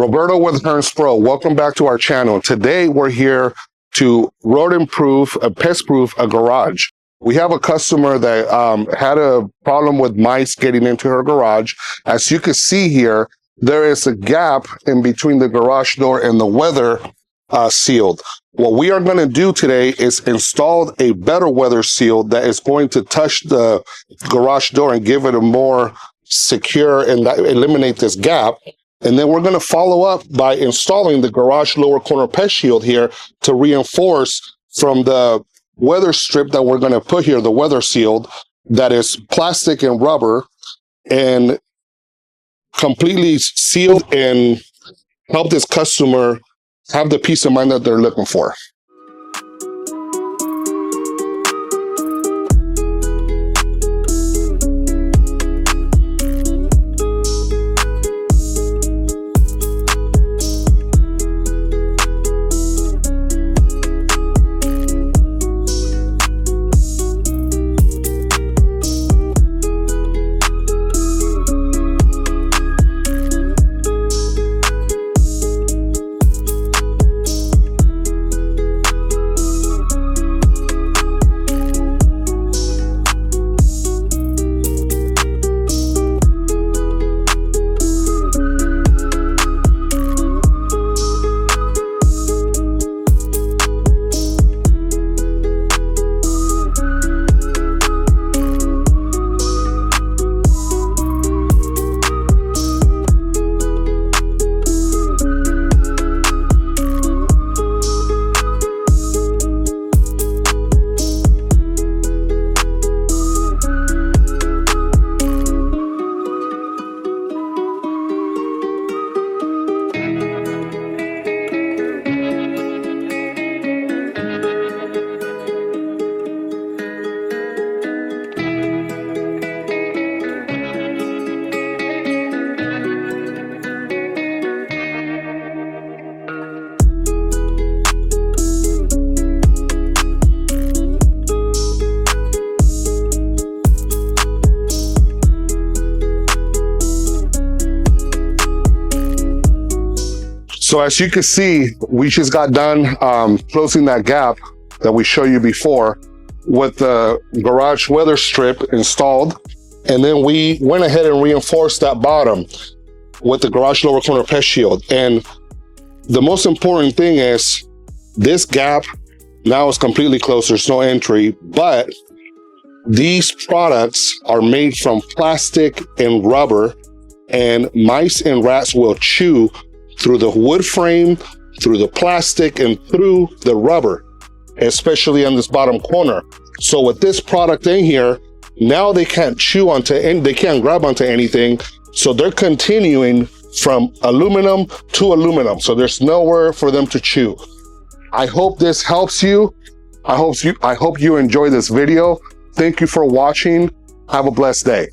Roberto with Hern Pro. Welcome back to our channel. Today we're here to rodent-proof, pest-proof a garage. We have a customer that had a problem with mice getting into her garage. As you can see here, there is a gap in between the garage door and the weather sealed. What we are going to do today is install a better weather seal that is going to touch the garage door and give it a more secure and eliminate this gap. And then we're going to follow up by installing the garage lower corner pest shield here to reinforce from the weather strip that we're going to put here, the weather sealed, that is plastic and rubber and completely sealed, and help this customer have the peace of mind that they're looking for. So as you can see, we just got done closing that gap that we showed you before with the garage weather strip installed. And then we went ahead and reinforced that bottom with the garage lower corner pest shield. And the most important thing is this gap now is completely closed. There's no entry, but these products are made from plastic and rubber, and mice and rats will chew through the wood frame, through the plastic, and through the rubber, especially on this bottom corner. So with this product in here, now they can't chew onto they can't grab onto anything. So they're continuing from aluminum to aluminum. So there's nowhere for them to chew. I hope this helps you. I hope you enjoy this video. Thank you for watching. Have a blessed day.